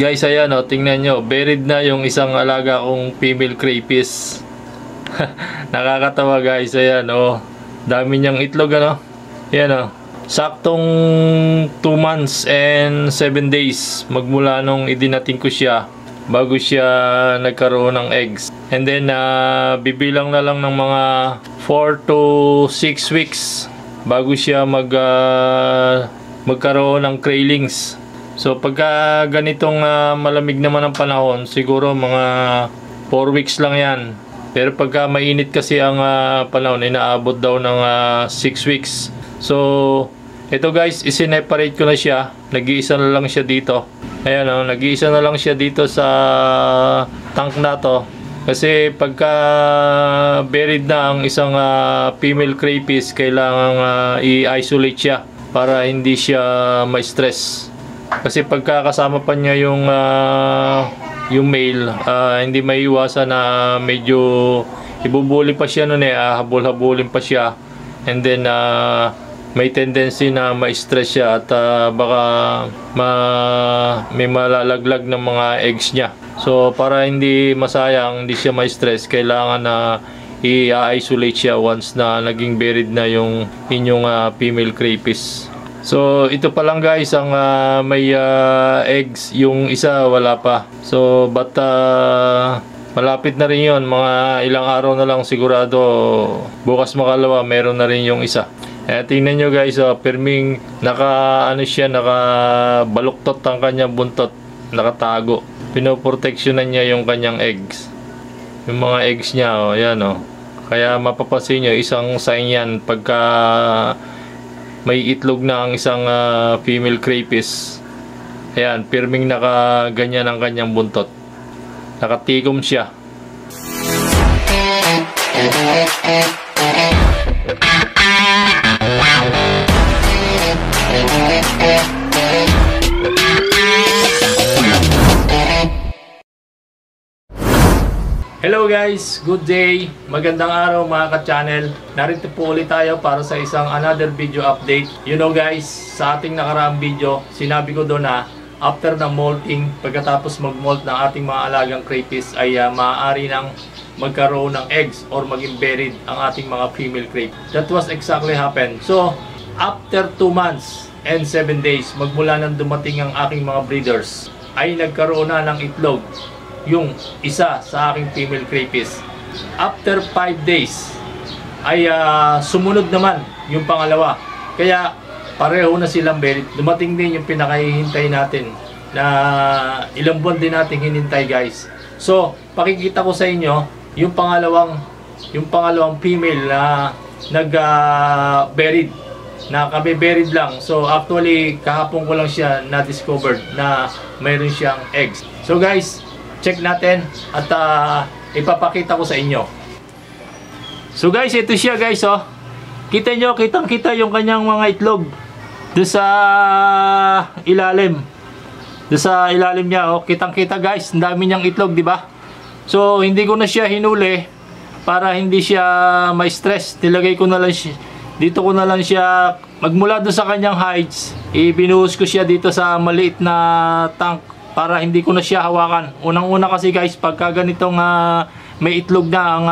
Guys, ayan o, tingnan nyo, buried na yung isang alaga kong female crayfish. Nakakatawa guys, ayan o, dami niyang itlog ano. Ayan o, saktong 2 months and 7 days magmula nung idinating ko siya bago siya nagkaroon ng eggs. And then bibilang na lang ng mga 4 to 6 weeks bago siya magkaroon ng craylings. So pagka ganitong malamig naman ang panahon, siguro mga 4 weeks lang yan. Pero pagka mainit kasi ang panahon, inaabot daw ng 6 weeks. So ito guys, isineparate ko na siya. Nag-iisa na lang siya dito. Ayan o, nag-iisa na lang siya dito sa tank na to. Kasi pagka buried na ang isang female crayfish, kailangan i-isolate siya para hindi siya ma-stress. Kasi pagka kasama pa niya yung male, hindi may iwasan na medyo ibubuli pa siya nun habol-habulin pa siya. And then may tendency na ma-stress siya at baka may malalaglag ng mga eggs niya. So para hindi masayang, hindi siya ma-stress, kailangan na i-isolate siya once na naging buried na yung inyong female crayfish. So ito pa lang guys ang may eggs, yung isa wala pa. So but malapit na rin yun, mga ilang araw na lang sigurado, bukas makalawa meron na rin yung isa. Tingnan nyo guys, perming nakabaluktot ang kanyang buntot, nakatago. Pinoproteksyonan niya yung kanyang eggs, yung mga eggs niya, yan Kaya mapapansin nyo, isang sign yan pagka may itlog na ang isang female crayfish. Ayan, pirming nakaganyan ang kanyang buntot, nakatikom siya. Hello guys, good day, magandang araw mga ka-channel. Narito po ulit tayo para sa isang another video update. You know guys, sa ating nakaraang video, sinabi ko doon na after ng molting, pagkatapos mag-molt ng ating mga alagang crayfish ay maaari nang magkaroon ng eggs or maging buried ang ating mga female crayfish. That was exactly happened. So after 2 months and 7 days magmula nang dumating ang aking mga breeders, ay nagkaroon na ng itlog yung isa sa aking female crayfish. After 5 days ay sumunod naman yung pangalawa. Kaya pareho na silang buried. Dumating din yung pinakahihintay natin na ilang buwan din natin hinintay guys. So pakikita ko sa inyo yung pangalawang female na nag-buried, na kami buried lang. So actually kahapon ko lang siya na-discovered na mayroon siyang eggs. So guys, check natin at ipapakita ko sa inyo. So guys, ito siya guys Kita nyo, kitang-kita yung kanyang mga itlog doon sa ilalim. Doon sa ilalim niya kitang-kita guys, ang dami niyang itlog, di ba? So hindi ko na siya hinuli para hindi siya ma-stress. Nilagay ko na lang siya dito, ko na lang siya magmula doon sa kanyang hides. Ibinuhos ko siya dito sa maliit na tank para hindi ko na siya hawakan. Unang-una kasi guys, pagka ganitong may itlog na ang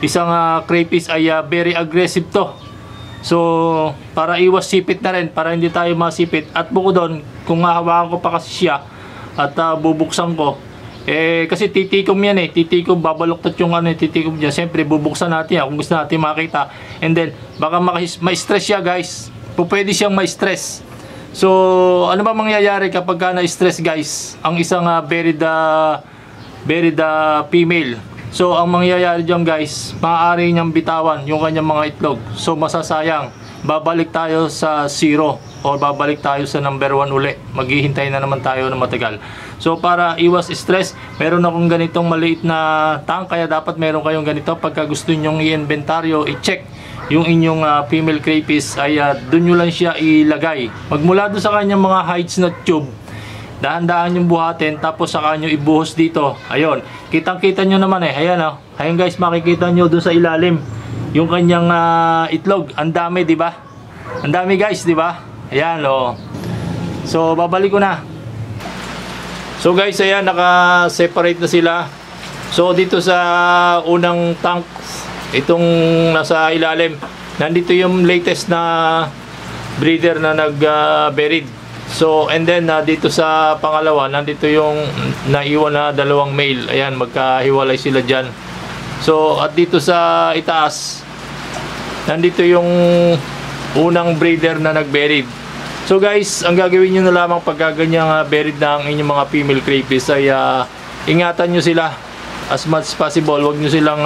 isang crayfish ay very aggressive to. So para iwas sipit na rin, para hindi tayo masipit. At bukod doon, kung hahawakan ko pa kasi siya at bubuksan ko, kasi titikom yan titikom, babaluktot yung titikom dyan. Siyempre bubuksan natin yan kung gusto natin makita. And then baka ma-stress siya guys, pwede siyang ma-stress. So ano ba mangyayari kapag na-stress guys ang isang buried female? So ang mangyayari dyan guys, maaari niyang bitawan yung kanyang mga itlog. So masasayang, babalik tayo sa 0 o babalik tayo sa number 1 uli. Maghihintay na naman tayo na matagal. So para iwas stress, meron akong ganitong maliit na tank. Kaya dapat meron kayong ganito pagka gusto nyong i-inventaryo, i-check yung inyong female crayfish, ay doon nyo lang siya ilagay. Magmula doon sa kanyang mga hides na tube, dahan-dahan yung buhatin, tapos saka nyo ibuhos dito. Ayun, kitang-kita nyo naman ayan ayun guys, makikita nyo doon sa ilalim yung kanyang itlog. Ang dami, di ba? Ang dami guys, di ba? Ayan So babalik ko na. So So guys, ayan, naka-separate na sila. So dito sa unang tank, itong nasa ilalim, nandito yung latest na breeder na nag-buried. So and then dito sa pangalawa, nandito yung naiwan na dalawang male. Ayan, magkahiwalay sila dyan. So at dito sa itaas, nandito yung unang breeder na nag-buried. So guys, ang gagawin nyo na lamang pagka ganyang buried na ang inyong mga female crayfish ay ingatan nyo sila as much as possible. Huwag nyo silang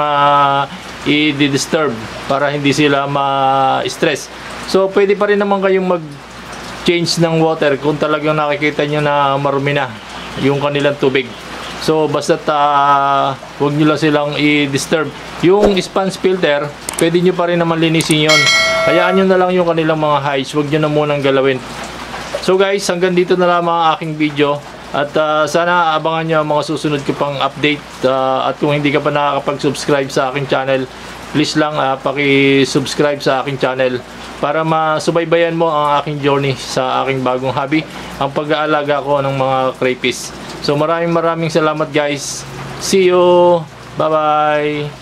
i-disturb para hindi sila ma-stress. So pwede pa rin naman kayong mag-change ng water kung talagang nakikita nyo na marumi na yung kanilang tubig. So basta huwag nyo lang silang i-disturb. Yung sponge filter, pwede nyo pa rin naman linisin yon. Hayaan nyo na lang yung kanilang mga hides. Huwag nyo na munang galawin. So guys, hanggang dito na lamang ang aking video. At sana abangan nyo ang mga susunod ko pang update. At kung hindi ka pa nakakapag-subscribe sa aking channel, please lang paki-subscribe sa aking channel para masubaybayan mo ang aking journey sa aking bagong hobby, ang pag-aalaga ko ng mga crayfish. So maraming salamat guys. See you. Bye bye.